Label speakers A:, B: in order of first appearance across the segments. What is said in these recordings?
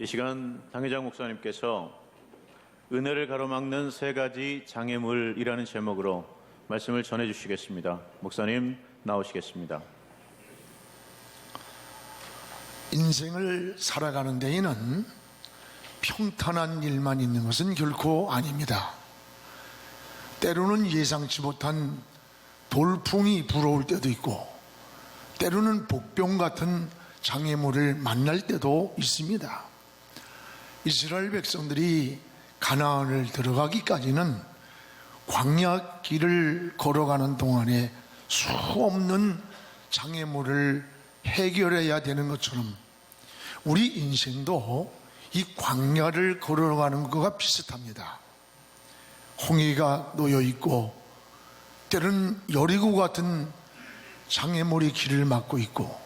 A: 이 시간 당회장 목사님께서 은혜를 가로막는 세 가지 장애물이라는 제목으로 말씀을 전해주시겠습니다. 목사님 나오시겠습니다.
B: 인생을 살아가는 데에는 평탄한 일만 있는 것은 결코 아닙니다. 때로는 예상치 못한 돌풍이 불어올 때도 있고, 때로는 복병 같은 장애물을 만날 때도 있습니다. 이스라엘 백성들이 가나안을 들어가기까지는 광야 길을 걸어가는 동안에 수없는 장애물을 해결해야 되는 것처럼 우리 인생도 이 광야를 걸어가는 것과 비슷합니다. 홍해가 놓여 있고, 때로는 여리고 같은 장애물이 길을 막고 있고,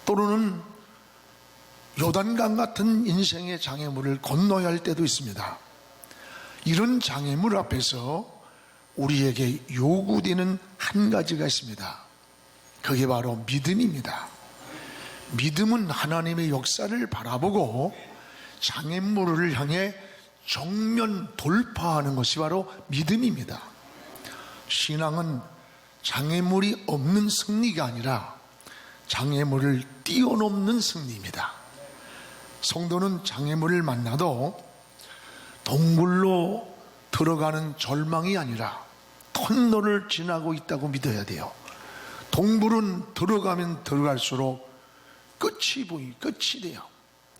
B: 또는 요단강 같은 인생의 장애물을 건너야 할 때도 있습니다. 이런 장애물 앞에서 우리에게 요구되는 한 가지가 있습니다. 그게 바로 믿음입니다. 믿음은 하나님의 역사를 바라보고 장애물을 향해 정면 돌파하는 것이 바로 믿음입니다. 신앙은 장애물이 없는 승리가 아니라 장애물을 뛰어넘는 승리입니다. 성도는 장애물을 만나도 동굴로 들어가는 절망이 아니라 터널을 지나고 있다고 믿어야 돼요. 동굴은 들어가면 들어갈수록 끝이 돼요.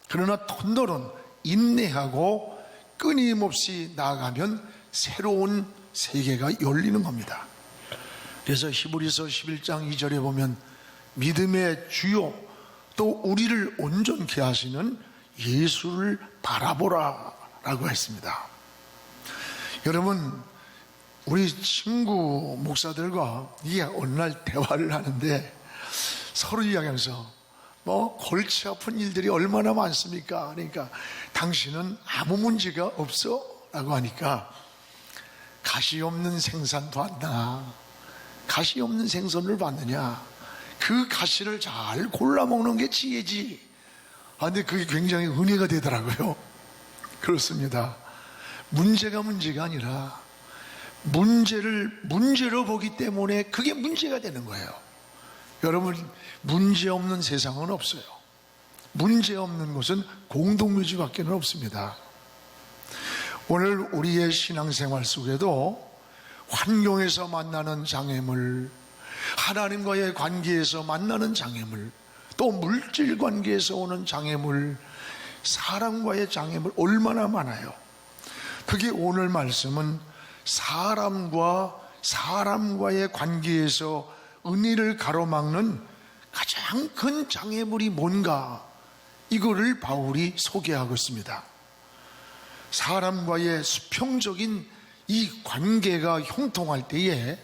B: 그러나 터널은 인내하고 끊임없이 나아가면 새로운 세계가 열리는 겁니다. 그래서 히브리서 11장 2절에 보면 믿음의 주요 또 우리를 온전케 하시는 예수를 바라보라 라고 했습니다. 여러분, 우리 친구 목사들과 이게 어느 날 대화를 하는데 서로 이야기하면서 골치 아픈 일들이 얼마나 많습니까? 그러니까 당신은 아무 문제가 없어? 라고 하니까 가시 없는 생선도 안 나. 가시 없는 생선을 받느냐? 그 가시를 잘 골라 먹는 게 지혜지. 근데 그게 굉장히 은혜가 되더라고요. 그렇습니다. 문제가 아니라 문제를 문제로 보기 때문에 그게 문제가 되는 거예요. 여러분, 문제 없는 세상은 없어요. 문제 없는 것은 공동묘지밖에 없습니다. 오늘 우리의 신앙생활 속에도 환경에서 만나는 장애물, 하나님과의 관계에서 만나는 장애물, 또 물질 관계에서 오는 장애물, 사람과의 장애물 얼마나 많아요. 그게 오늘 말씀은 사람과의 관계에서 은혜를 가로막는 가장 큰 장애물이 뭔가, 이거를 바울이 소개하고 있습니다. 사람과의 수평적인 이 관계가 형통할 때에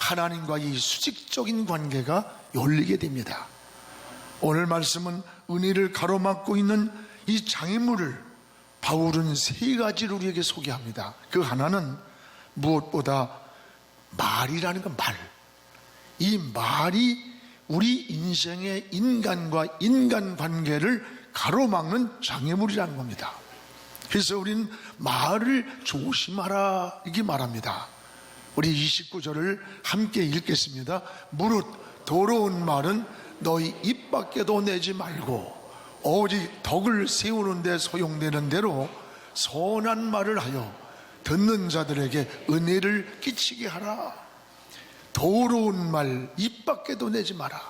B: 하나님과의 수직적인 관계가 열리게 됩니다. 오늘 말씀은 은혜를 가로막고 있는 이 장애물을 바울은 세 가지를 우리에게 소개합니다. 그 하나는 무엇보다 말이라는 건 말. 이 말이 우리 인생의 인간과 인간관계를 가로막는 장애물이라는 겁니다. 그래서 우리는 말을 조심하라 이렇게 말합니다. 우리 29절을 함께 읽겠습니다. 무릇 더러운 말은 너희 입 밖에도 내지 말고 오직 덕을 세우는 데 소용되는 대로 선한 말을 하여 듣는 자들에게 은혜를 끼치게 하라. 더러운 말 입 밖에도 내지 마라.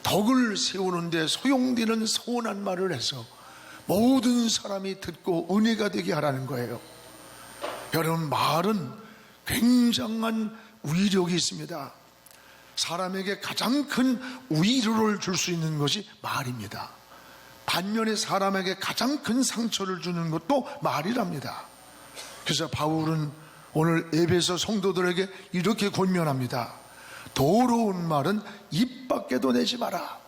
B: 덕을 세우는 데 소용되는 선한 말을 해서 모든 사람이 듣고 은혜가 되게 하라는 거예요. 여러분, 말은 굉장한 위력이 있습니다. 사람에게 가장 큰 위로를 줄 수 있는 것이 말입니다. 반면에 사람에게 가장 큰 상처를 주는 것도 말이랍니다. 그래서 바울은 오늘 에베소 성도들에게 이렇게 권면합니다. 더러운 말은 입 밖에도 내지 마라.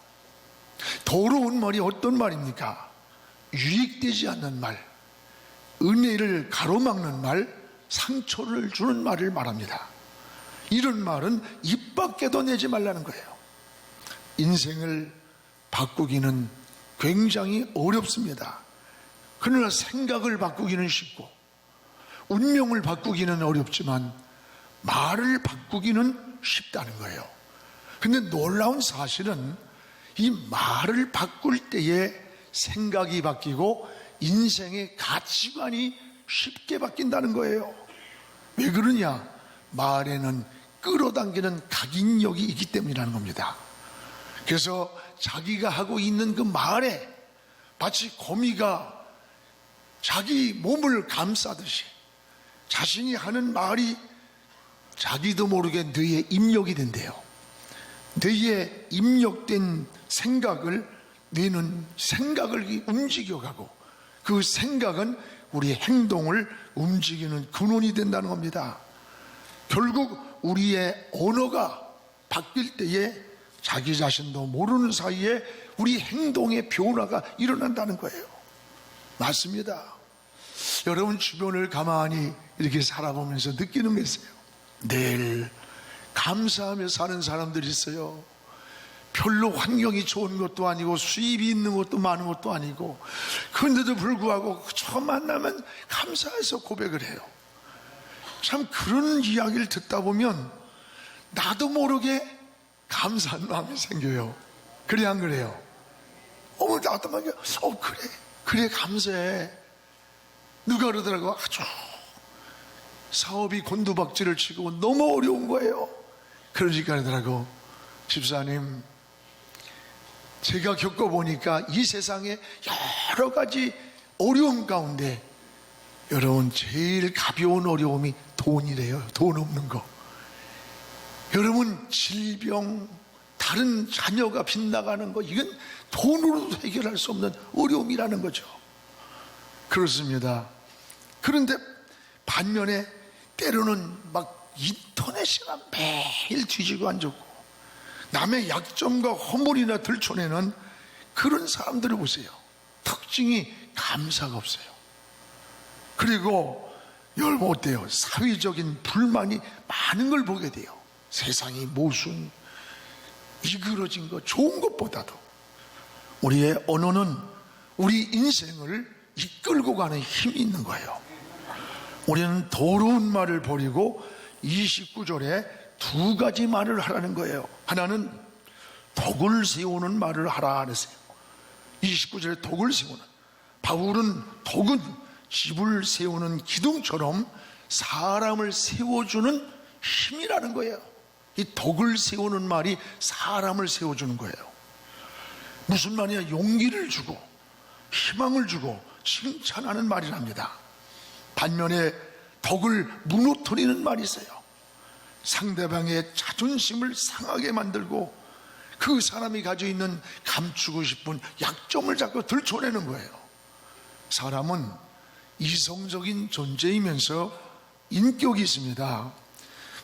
B: 더러운 말이 어떤 말입니까? 유익되지 않는 말, 은혜를 가로막는 말, 상처를 주는 말을 말합니다. 이런 말은 입 밖에도 내지 말라는 거예요. 인생을 바꾸기는 굉장히 어렵습니다. 그러나 생각을 바꾸기는 쉽고 운명을 바꾸기는 어렵지만 말을 바꾸기는 쉽다는 거예요. 근데 놀라운 사실은 이 말을 바꿀 때에 생각이 바뀌고 인생의 가치관이 쉽게 바뀐다는 거예요. 왜 그러냐? 말에는 끌어당기는 각인력이 있기 때문이라는 겁니다. 그래서 자기가 하고 있는 그 말에 마치 거미가 자기 몸을 감싸듯이 자신이 하는 말이 자기도 모르게 뇌에 입력이 된대요. 뇌에 입력된 생각을 뇌는 생각을 움직여가고 그 생각은 우리의 행동을 움직이는 근원이 된다는 겁니다. 결국 우리의 언어가 바뀔 때에 자기 자신도 모르는 사이에 우리 행동의 변화가 일어난다는 거예요. 맞습니다. 여러분 주변을 가만히 이렇게 살아보면서 느끼는 게 있어요. 늘 감사하며 사는 사람들이 있어요. 별로 환경이 좋은 것도 아니고 수입이 있는 것도 많은 것도 아니고 그런데도 불구하고 처음 만나면 감사해서 고백을 해요. 참 그런 이야기를 듣다 보면 나도 모르게 감사한 마음이 생겨요. 그래 안 그래요? 나도 모르게 그래 감사해. 누가 그러더라고. 아주 사업이 곤두박질을 치고 너무 어려운 거예요. 그러니까 그러더라고. 집사님, 제가 겪어보니까 이 세상에 여러 가지 어려움 가운데 여러분 제일 가벼운 어려움이 돈이래요. 돈 없는 거. 여러분 질병, 다른 자녀가 빗나가는 거, 이건 돈으로도 해결할 수 없는 어려움이라는 거죠. 그렇습니다. 그런데 반면에 때로는 막 인터넷이나 매일 뒤지고 앉았고 남의 약점과 허물이나 들춰내는 그런 사람들을 보세요. 특징이 감사가 없어요. 그리고 여러분 어때요? 사회적인 불만이 많은 걸 보게 돼요. 세상이 모순, 이그러진 거, 좋은 것보다도 우리의 언어는 우리 인생을 이끌고 가는 힘이 있는 거예요. 우리는 더러운 말을 버리고 29절에 두 가지 말을 하라는 거예요. 하나는 덕을 세우는 말을 하라 그랬어요. 29절에 덕을 세우는, 바울은 덕은 집을 세우는 기둥처럼 사람을 세워주는 힘이라는 거예요. 이 덕을 세우는 말이 사람을 세워주는 거예요. 무슨 말이냐? 용기를 주고 희망을 주고 칭찬하는 말이랍니다. 반면에 덕을 무너뜨리는 말이 있어요. 상대방의 자존심을 상하게 만들고 그 사람이 가지고 있는 감추고 싶은 약점을 자꾸 들춰내는 거예요. 사람은 이성적인 존재이면서 인격이 있습니다.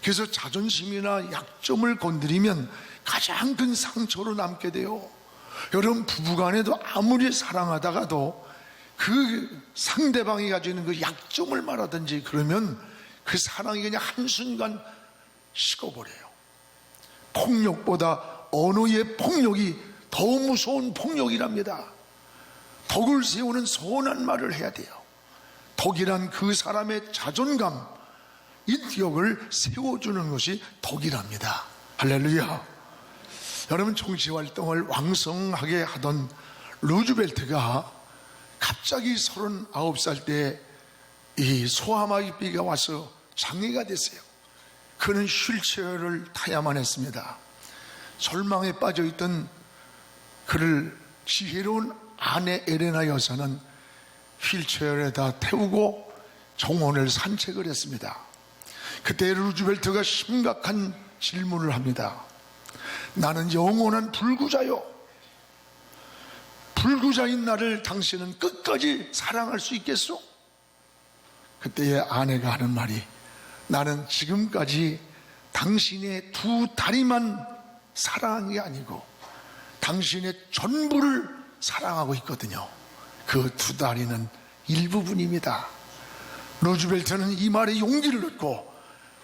B: 그래서 자존심이나 약점을 건드리면 가장 큰 상처로 남게 돼요. 여러분 부부간에도 아무리 사랑하다가도 그 상대방이 가지고 있는 그 약점을 말하든지 그러면 그 사랑이 그냥 한순간 식어버려요. 폭력보다 언어의 폭력이 더 무서운 폭력이랍니다. 덕을 세우는 선한 말을 해야 돼요. 덕이란 그 사람의 자존감, 인격을 세워주는 것이 덕이랍니다. 할렐루야. 여러분 정치활동을 왕성하게 하던 루즈벨트가 갑자기 39살 때 이 소아마비가 와서 장애가 됐어요. 그는 휠체어를 타야만 했습니다. 절망에 빠져있던 그를 지혜로운 아내 에레나 여사는 휠체어에다 태우고 정원을 산책을 했습니다. 그때 루즈벨트가 심각한 질문을 합니다. 나는 영원한 불구자요. 불구자인 나를 당신은 끝까지 사랑할 수 있겠소? 그때의 아내가 하는 말이 나는 지금까지 당신의 두 다리만 사랑한 게 아니고 당신의 전부를 사랑하고 있거든요. 그 두 다리는 일부분입니다. 루즈벨트는 이 말에 용기를 얻고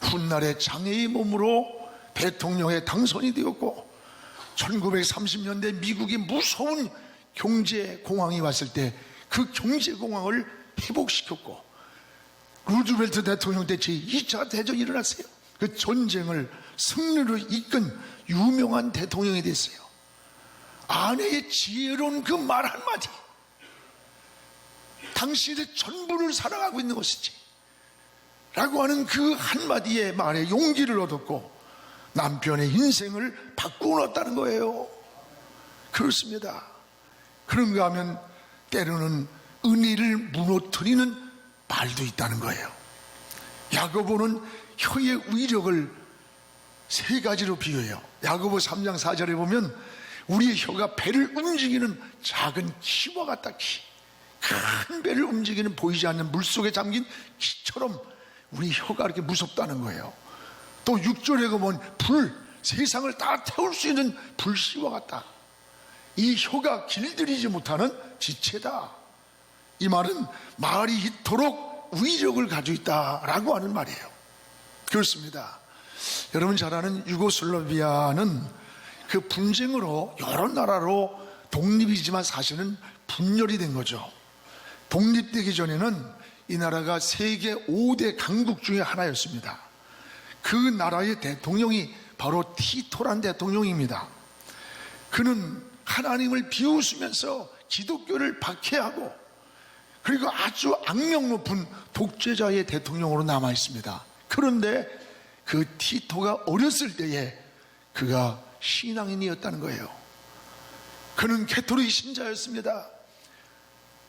B: 훗날에 장애의 몸으로 대통령에 당선이 되었고 1930년대 미국이 무서운 경제 공황이 왔을 때 그 경제공황을 회복시켰고, 루즈벨트 대통령 때 제2차 대전이 일어났어요. 그 전쟁을 승리로 이끈 유명한 대통령이 됐어요. 아내의 지혜로운 그 말 한마디, 당신의 전부를 사랑하고 있는 것이지 라고 하는 그 한마디의 말에 용기를 얻었고 남편의 인생을 바꾸었다는 거예요. 그렇습니다. 그런가 하면 때로는 은혜를 무너뜨리는 말도 있다는 거예요. 야고보는 혀의 위력을 세 가지로 비유해요. 야고보 3장 4절에 보면 우리의 혀가 배를 움직이는 작은 키와 같다. 키. 큰 배를 움직이는 보이지 않는 물속에 잠긴 키처럼 우리 혀가 이렇게 무섭다는 거예요. 또 6절에 보면 불, 세상을 다 태울 수 있는 불씨와 같다. 이 혀가 길들이지 못하는 지체다. 이 말은 말이 이토록 위력을 가지고 있다라고 하는 말이에요. 그렇습니다. 여러분 잘 아는 유고슬라비아는 그 분쟁으로 여러 나라로 독립이지만 사실은 분열이 된 거죠. 독립되기 전에는 이 나라가 세계 5대 강국 중에 하나였습니다. 그 나라의 대통령이 바로 티토란 대통령입니다. 그는 하나님을 비웃으면서 기독교를 박해하고 그리고 아주 악명 높은 독재자의 대통령으로 남아 있습니다. 그런데 그 티토가 어렸을 때에 그가 신앙인이었다는 거예요. 그는 가톨릭 신자였습니다.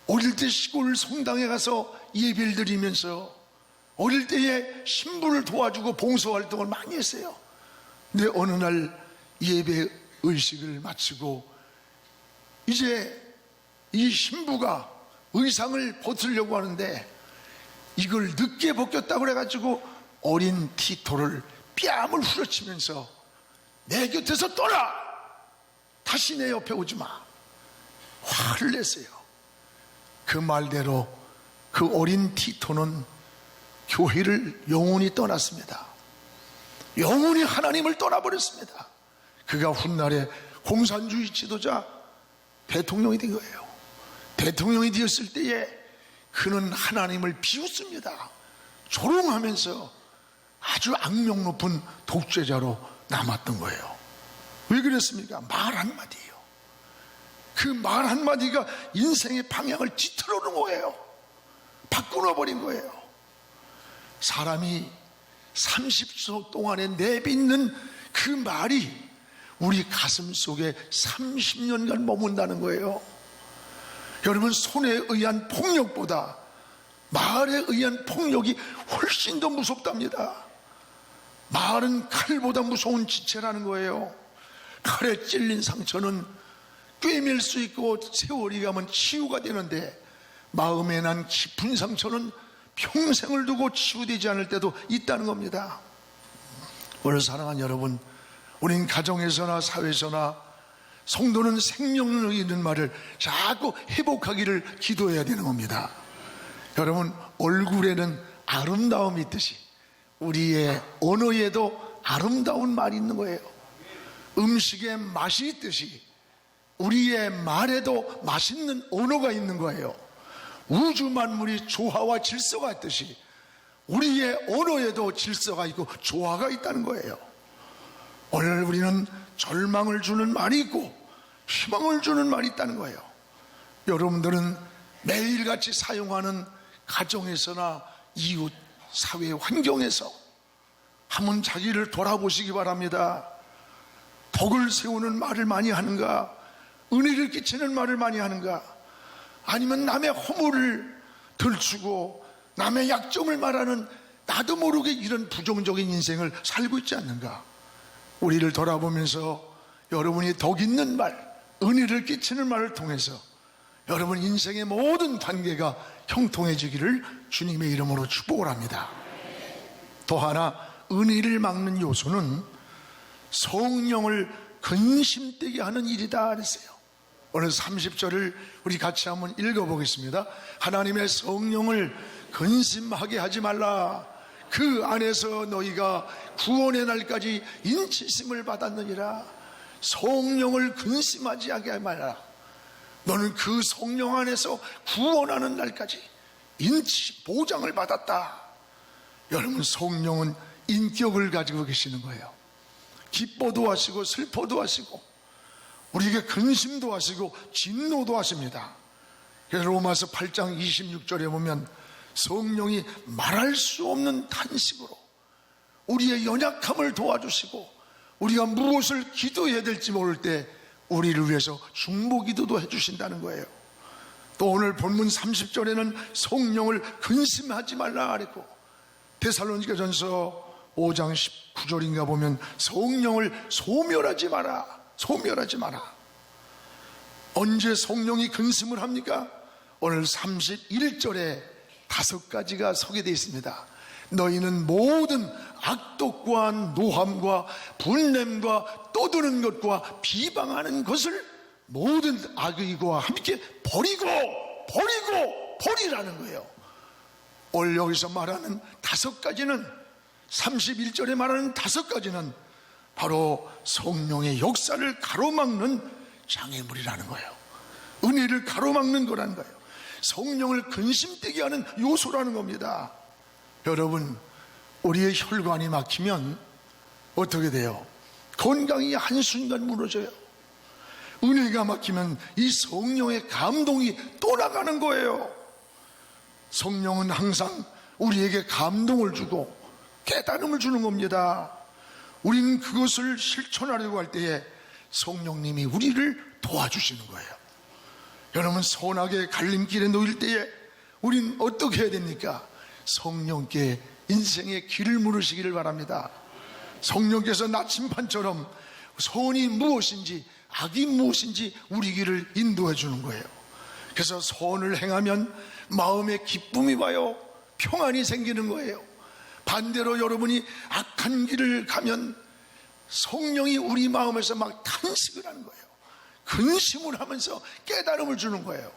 B: 어릴 때 시골 성당에 가서 예배를 드리면서 어릴 때에 신부를 도와주고 봉사활동을 많이 했어요. 근데 어느 날 예배 의식을 마치고 이제 이 신부가 의상을 벗으려고 하는데 이걸 늦게 벗겼다고 그래가지고 어린 티토를 뺨을 후려치면서 내 곁에서 떠나! 다시 내 옆에 오지 마! 화를 냈어요. 그 말대로 그 어린 티토는 교회를 영원히 떠났습니다. 영원히 하나님을 떠나버렸습니다. 그가 훗날에 공산주의 지도자 대통령이 된 거예요. 대통령이 되었을 때에 그는 하나님을 비웃습니다. 조롱하면서 아주 악명 높은 독재자로 남았던 거예요. 왜 그랬습니까? 말 한마디예요. 그 말 한마디가 인생의 방향을 뒤틀어 놓은 거예요. 바꾸어 버린 거예요. 사람이 30초 동안에 내뱉는 그 말이 우리 가슴 속에 30년간 머문다는 거예요. 여러분, 손에 의한 폭력보다 말에 의한 폭력이 훨씬 더 무섭답니다. 말은 칼보다 무서운 지체라는 거예요. 칼에 찔린 상처는 꿰맬 수 있고 세월이 가면 치유가 되는데 마음에 난 깊은 상처는 평생을 두고 치유되지 않을 때도 있다는 겁니다. 오늘 사랑하는 여러분, 우린 가정에서나 사회에서나 성도는 생명력 있는 말을 자꾸 회복하기를 기도해야 되는 겁니다. 여러분, 얼굴에는 아름다움이 있듯이 우리의 언어에도 아름다운 말이 있는 거예요. 음식에 맛이 있듯이 우리의 말에도 맛있는 언어가 있는 거예요. 우주 만물이 조화와 질서가 있듯이 우리의 언어에도 질서가 있고 조화가 있다는 거예요. 오늘 우리는 절망을 주는 말이 있고 희망을 주는 말이 있다는 거예요. 여러분들은 매일같이 사용하는 가정에서나 이웃, 사회 환경에서 한번 자기를 돌아보시기 바랍니다. 덕을 세우는 말을 많이 하는가? 은혜를 끼치는 말을 많이 하는가? 아니면 남의 허물을 들추고 남의 약점을 말하는 나도 모르게 이런 부정적인 인생을 살고 있지 않는가? 우리를 돌아보면서 여러분이 덕 있는 말, 은혜를 끼치는 말을 통해서 여러분 인생의 모든 관계가 형통해지기를 주님의 이름으로 축복을 합니다. 또 하나 은혜를 막는 요소는 성령을 근심되게 하는 일이다 그랬어요. 오늘 30절을 우리 같이 한번 읽어보겠습니다. 하나님의 성령을 근심하게 하지 말라. 그 안에서 너희가 구원의 날까지 인치심을 받았느니라. 성령을 근심하지 하게 말라. 너는 그 성령 안에서 구원하는 날까지 인치 보장을 받았다. 여러분, 성령은 인격을 가지고 계시는 거예요. 기뻐도 하시고 슬퍼도 하시고 우리에게 근심도 하시고 진노도 하십니다. 그래서 로마서 8장 26절에 보면 성령이 말할 수 없는 탄식으로 우리의 연약함을 도와주시고 우리가 무엇을 기도해야 될지 모를 때 우리를 위해서 중보기도도 해주신다는 거예요. 또 오늘 본문 30절에는 성령을 근심하지 말라 그랬고, 데살로니가전서 5장 19절인가 보면 성령을 소멸하지 마라, 소멸하지 마라. 언제 성령이 근심을 합니까? 오늘 31절에 5가지가 소개되어 있습니다. 너희는 모든 악독과 노함과 분냄과 떠드는 것과 비방하는 것을 모든 악의와 함께 버리라는 거예요. 오늘 여기서 말하는 5가지는, 31절에 말하는 5가지는 바로 성령의 역사를 가로막는 장애물이라는 거예요. 은혜를 가로막는 거라는 거예요. 성령을 근심되게 하는 요소라는 겁니다. 여러분, 우리의 혈관이 막히면 어떻게 돼요? 건강이 한순간 무너져요. 은혜가 막히면 이 성령의 감동이 떠나가는 거예요. 성령은 항상 우리에게 감동을 주고 깨달음을 주는 겁니다. 우리는 그것을 실천하려고 할 때에 성령님이 우리를 도와주시는 거예요. 여러분, 선악의 갈림길에 놓일 때에 우린 어떻게 해야 됩니까? 성령께 인생의 길을 물으시기를 바랍니다. 성령께서 나침반처럼 선이 무엇인지 악이 무엇인지 우리 길을 인도해 주는 거예요. 그래서 선을 행하면 마음에 기쁨이 와요. 평안이 생기는 거예요. 반대로 여러분이 악한 길을 가면 성령이 우리 마음에서 막 탄식을 하는 거예요. 근심을 하면서 깨달음을 주는 거예요.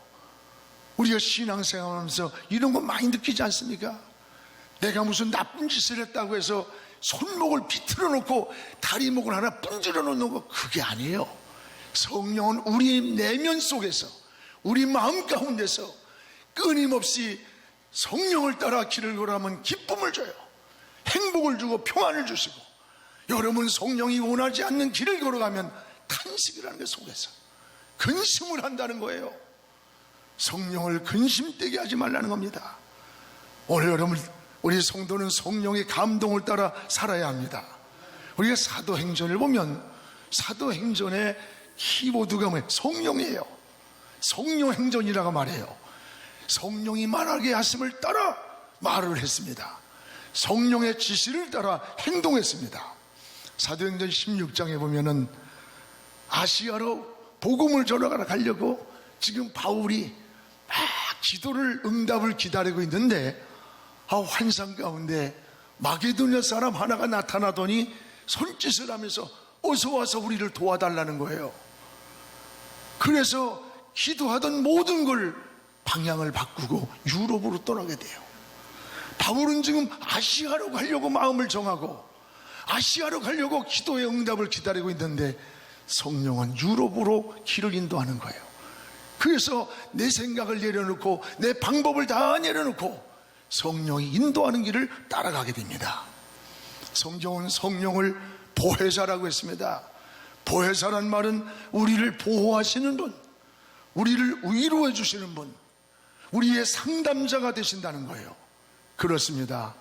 B: 우리가 신앙생활하면서 이런 거 많이 느끼지 않습니까? 내가 무슨 나쁜 짓을 했다고 해서 손목을 비틀어 놓고 다리목을 하나 분질러 놓는 거, 그게 아니에요. 성령은 우리 내면 속에서, 우리 마음 가운데서 끊임없이 성령을 따라 길을 걸어가면 기쁨을 줘요. 행복을 주고 평안을 주시고, 여러분 성령이 원하지 않는 길을 걸어가면 탄식을 하는 게 속에서 근심을 한다는 거예요. 성령을 근심되게 하지 말라는 겁니다. 오늘 여러분, 우리 성도는 성령의 감동을 따라 살아야 합니다. 우리가 사도행전을 보면 사도행전의 키보드가 뭐예요? 성령이에요. 성령행전이라고 말해요. 성령이 말하게 하심을 따라 말을 했습니다. 성령의 지시를 따라 행동했습니다. 사도행전 16장에 보면은 아시아로 복음을 전하러 가려고 지금 바울이 막 기도를, 응답을 기다리고 있는데 환상 가운데 마게도냐 사람 하나가 나타나더니 손짓을 하면서 어서 와서 우리를 도와달라는 거예요. 그래서 기도하던 모든 걸 방향을 바꾸고 유럽으로 떠나게 돼요. 바울은 지금 아시아로 가려고 마음을 정하고 아시아로 가려고 기도의 응답을 기다리고 있는데 성령은 유럽으로 길을 인도하는 거예요. 그래서 내 생각을 내려놓고 내 방법을 다 내려놓고 성령이 인도하는 길을 따라가게 됩니다. 성경은 성령을 보혜사라고 했습니다. 보혜사란 말은 우리를 보호하시는 분, 우리를 위로해 주시는 분, 우리의 상담자가 되신다는 거예요. 그렇습니다.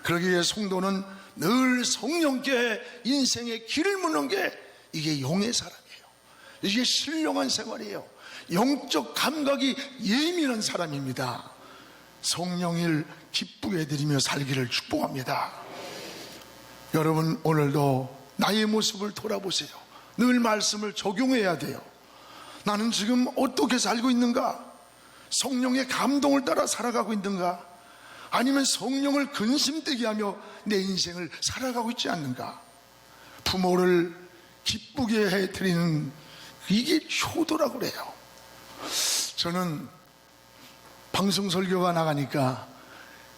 B: 그러기에 성도는 늘 성령께 인생의 길을 묻는 게 이게 용의 사람이에요. 이게 신령한 생활이에요. 영적 감각이 예민한 사람입니다. 성령을 기쁘게 해드리며 살기를 축복합니다. 여러분, 오늘도 나의 모습을 돌아보세요. 늘 말씀을 적용해야 돼요. 나는 지금 어떻게 살고 있는가? 성령의 감동을 따라 살아가고 있는가? 아니면 성령을 근심되게 하며 내 인생을 살아가고 있지 않는가? 부모를 기쁘게 해드리는 이게 효도라고 그래요. 저는 방송 설교가 나가니까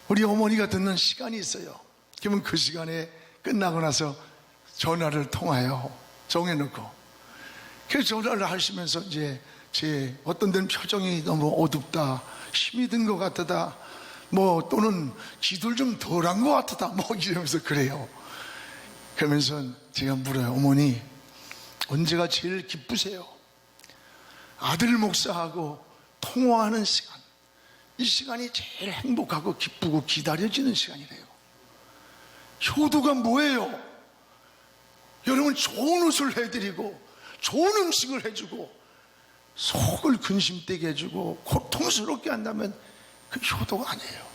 B: 우리 어머니가 듣는 시간이 있어요. 그러면 그 시간에 끝나고 나서 전화를 통하여 정해놓고, 그래서 전화를 하시면서 이제 제 어떤 데는 표정이 너무 어둡다, 힘이 든 것 같다, 뭐 또는 기도를 좀 덜한 것 같다, 뭐 이러면서 그래요. 그러면서 제가 물어요. 어머니, 언제가 제일 기쁘세요? 아들 목사하고 통화하는 시간, 이 시간이 제일 행복하고 기쁘고 기다려지는 시간이래요. 효도가 뭐예요? 여러분, 좋은 옷을 해드리고 좋은 음식을 해주고 속을 근심되게 해주고 고통스럽게 한다면 그 효도가 아니에요.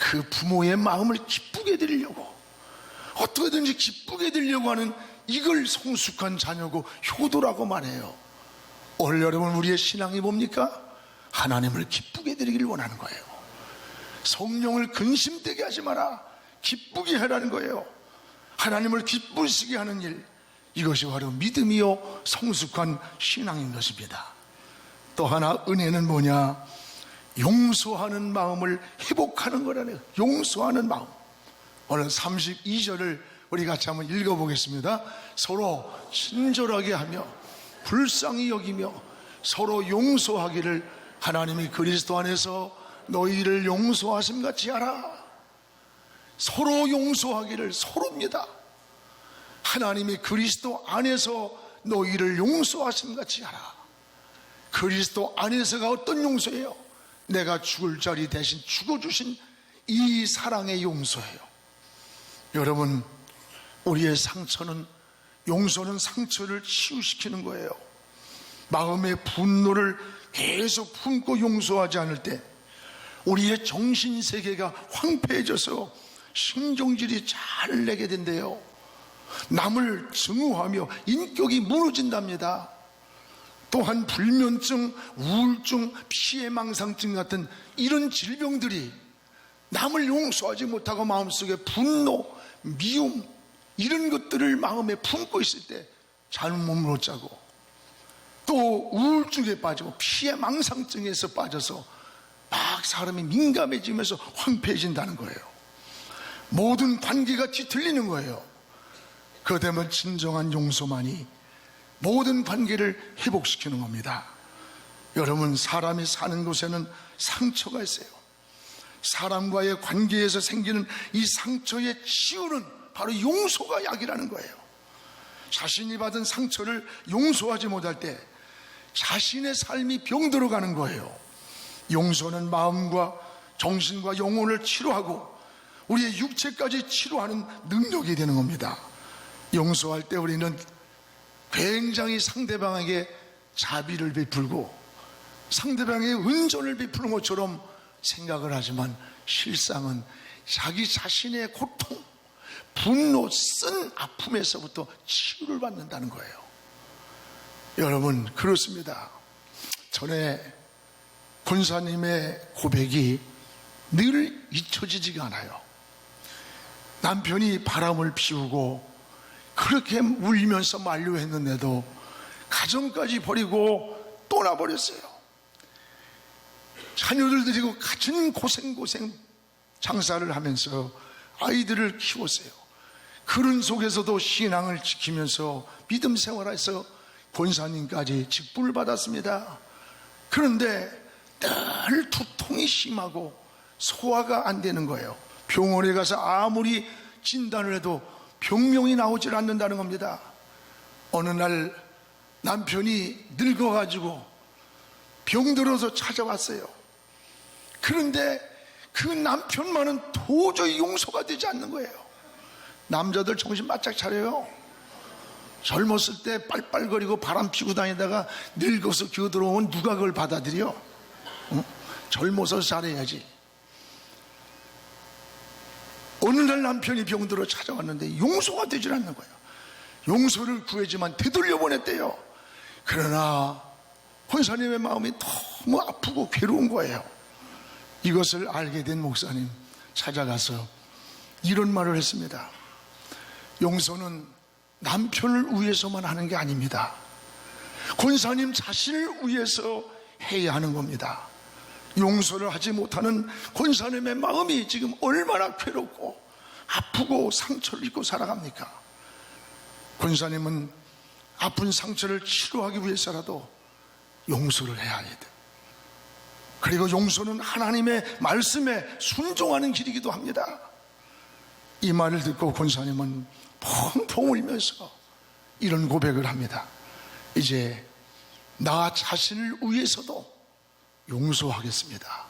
B: 그 부모의 마음을 기쁘게 해드리려고, 어떻게든지 기쁘게 해드리려고 하는, 이걸 성숙한 자녀고 효도라고 말해요. 오늘 여러분, 우리의 신앙이 뭡니까? 하나님을 기쁘게 해드리기를 원하는 거예요. 성령을 근심되게 하지 마라, 기쁘게 하라는 거예요. 하나님을 기쁘시게 하는 일, 이것이 바로 믿음이요 성숙한 신앙인 것입니다. 또 하나, 은혜는 뭐냐? 용서하는 마음을 회복하는 거라네요. 용서하는 마음. 오늘 32절을 우리 같이 한번 읽어보겠습니다. 서로 친절하게 하며 불쌍히 여기며 서로 용서하기를 하나님이 그리스도 안에서 너희를 용서하심 같이 하라. 서로 용서하기를, 서로입니다. 하나님이 그리스도 안에서 너희를 용서하심 같이 하라. 그리스도 안에서가 어떤 용서예요? 내가 죽을 자리 대신 죽어주신 이 사랑의 용서예요. 여러분, 우리의 상처는, 용서는 상처를 치유시키는 거예요. 마음의 분노를 계속 품고 용서하지 않을 때 우리의 정신세계가 황폐해져서 신경질이 잘 내게 된대요. 남을 증오하며 인격이 무너진답니다. 또한 불면증, 우울증, 피해망상증 같은 이런 질병들이 남을 용서하지 못하고 마음속에 분노, 미움, 이런 것들을 마음에 품고 있을 때 잠을 못 자고, 또 우울증에 빠지고 피해망상증에서 빠져서 막 사람이 민감해지면서 황폐해진다는 거예요. 모든 관계가 뒤틀리는 거예요. 그러면 진정한 용서만이 모든 관계를 회복시키는 겁니다. 여러분, 사람이 사는 곳에는 상처가 있어요. 사람과의 관계에서 생기는 이 상처의 치유는 바로 용서가 약이라는 거예요. 자신이 받은 상처를 용서하지 못할 때 자신의 삶이 병들어 가는 거예요. 용서는 마음과 정신과 영혼을 치료하고 우리의 육체까지 치료하는 능력이 되는 겁니다. 용서할 때 우리는 굉장히 상대방에게 자비를 베풀고 상대방의 은전을 베푸는 것처럼 생각을 하지만 실상은 자기 자신의 고통, 분노, 쓴 아픔에서부터 치유를 받는다는 거예요. 여러분, 그렇습니다. 전에 권사님의 고백이 늘 잊혀지지가 않아요. 남편이 바람을 피우고 그렇게 울면서 만류했는데도 가정까지 버리고 떠나버렸어요. 자녀들 데리고 같은 고생 장사를 하면서 아이들을 키웠어요. 그런 속에서도 신앙을 지키면서 믿음 생활에서 권사님까지 직분을 받았습니다. 그런데 늘 두통이 심하고 소화가 안 되는 거예요. 병원에 가서 아무리 진단을 해도 병명이 나오질 않는다는 겁니다. 어느 날 남편이 늙어가지고 병들어서 찾아왔어요. 그런데 그 남편만은 도저히 용서가 되지 않는 거예요. 남자들 정신 바짝 차려요. 젊었을 때 빨빨거리고 바람 피고 다니다가 늙어서 기어들어오면 누가 그걸 받아들여? 젊어서 잘해야지. 어느 날 남편이 병들어 찾아왔는데 용서가 되질 않는 거예요. 용서를 구하지만 되돌려 보냈대요. 그러나 권사님의 마음이 너무 아프고 괴로운 거예요. 이것을 알게 된 목사님 찾아가서 이런 말을 했습니다. 용서는 남편을 위해서만 하는 게 아닙니다. 권사님 자신을 위해서 해야 하는 겁니다. 용서를 하지 못하는 권사님의 마음이 지금 얼마나 괴롭고 아프고 상처를 입고 살아갑니까? 권사님은 아픈 상처를 치료하기 위해서라도 용서를 해야 돼. 그리고 용서는 하나님의 말씀에 순종하는 길이기도 합니다. 이 말을 듣고 권사님은 펑펑 울면서 이런 고백을 합니다. 이제 나 자신을 위해서도 용서하겠습니다.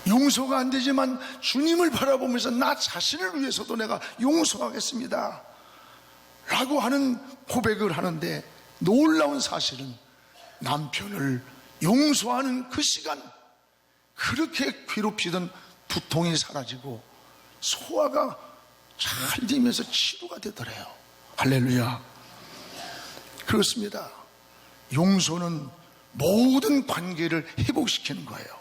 B: 용서가 안 되지만 주님을 바라보면서 나 자신을 위해서도 내가 용서하겠습니다 라고 하는 고백을 하는데, 놀라운 사실은 남편을 용서하는 그 시간, 그렇게 괴롭히던 두통이 사라지고 소화가 잘 되면서 치료가 되더래요. 할렐루야. 그렇습니다. 용서는 모든 관계를 회복시키는 거예요.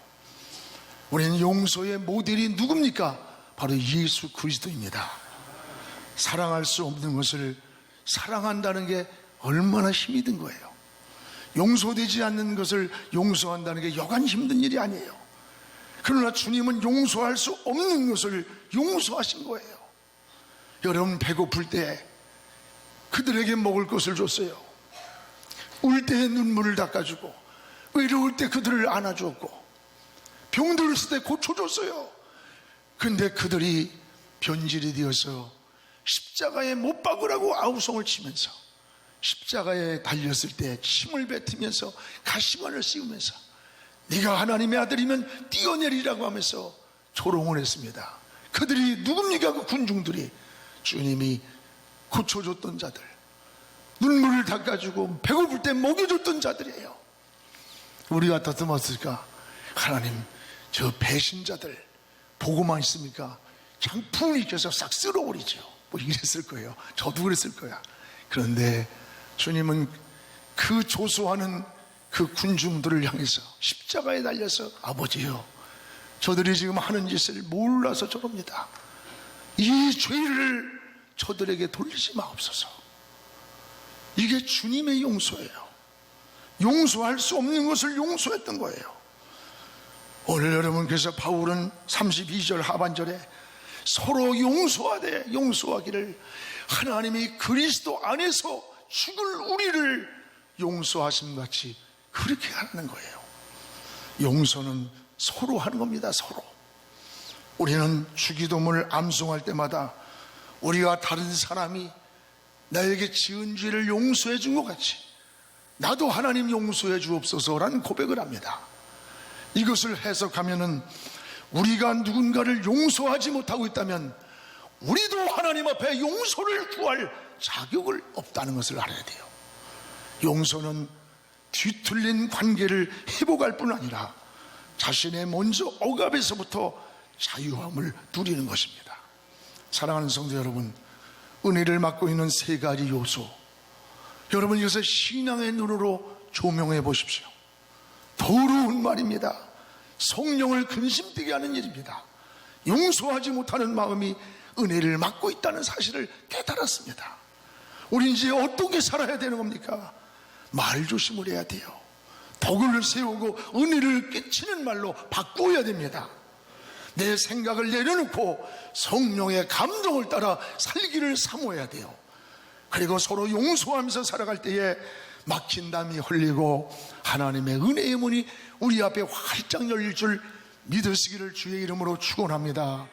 B: 우리는 용서의 모델이 누굽니까? 바로 예수 그리스도입니다. 사랑할 수 없는 것을 사랑한다는 게 얼마나 힘이 든 거예요. 용서되지 않는 것을 용서한다는 게 여간 힘든 일이 아니에요. 그러나 주님은 용서할 수 없는 것을 용서하신 거예요. 여러분, 배고플 때 그들에게 먹을 것을 줬어요. 울 때 눈물을 닦아주고, 외로울 때 그들을 안아주었고, 병들었을 때 고쳐줬어요. 근데 그들이 변질이 되어서 십자가에 못 박으라고 아우성을 치면서, 십자가에 달렸을 때 침을 뱉으면서 가시관을 씌우면서 네가 하나님의 아들이면 뛰어내리라고 하면서 조롱을 했습니다. 그들이 누굽니까? 그 군중들이 주님이 고쳐줬던 자들, 눈물을 닦아주고 배고플 때 먹여줬던 자들이에요. 우리 같았으면 어떨까? 하나님, 저 배신자들 보고만 있습니까? 장풍을 일으켜서 싹 쓸어버리죠. 뭐 이랬을 거예요. 저도 그랬을 거야. 그런데 주님은 그 조소하는 그 군중들을 향해서 십자가에 달려서, 아버지요, 저들이 지금 하는 짓을 몰라서 저럽니다. 이 죄를 저들에게 돌리지 마옵소서. 이게 주님의 용서예요. 용서할 수 없는 것을 용서했던 거예요. 오늘 여러분께서 바울은 32절 하반절에 서로 용서하기를 하나님이 그리스도 안에서 죽을 우리를 용서하심 같이 그렇게 하는 거예요. 용서는 서로 하는 겁니다. 서로. 우리는 주기도문을 암송할 때마다 우리가 다른 사람이 나에게 지은 죄를 용서해 준 것 같이 나도 하나님 용서해 주옵소서라는 고백을 합니다. 이것을 해석하면은 우리가 누군가를 용서하지 못하고 있다면 우리도 하나님 앞에 용서를 구할 자격을 없다는 것을 알아야 돼요. 용서는 뒤틀린 관계를 회복할 뿐 아니라 자신의 먼저 억압에서부터 자유함을 누리는 것입니다. 사랑하는 성도 여러분, 은혜를 맡고 있는 세 가지 요소, 여러분 이것을 신앙의 눈으로 조명해 보십시오. 더러운 말입니다. 성령을 근심되게 하는 일입니다. 용서하지 못하는 마음이 은혜를 맡고 있다는 사실을 깨달았습니다. 우리 이제 어떻게 살아야 되는 겁니까? 말 조심을 해야 돼요. 덕을 세우고 은혜를 끼치는 말로 바꾸어야 됩니다. 내 생각을 내려놓고 성령의 감동을 따라 살기를 사모해야 돼요. 그리고 서로 용서하면서 살아갈 때에 막힌 담이 흘리고 하나님의 은혜의 문이 우리 앞에 활짝 열릴 줄 믿으시기를 주의 이름으로 축원합니다.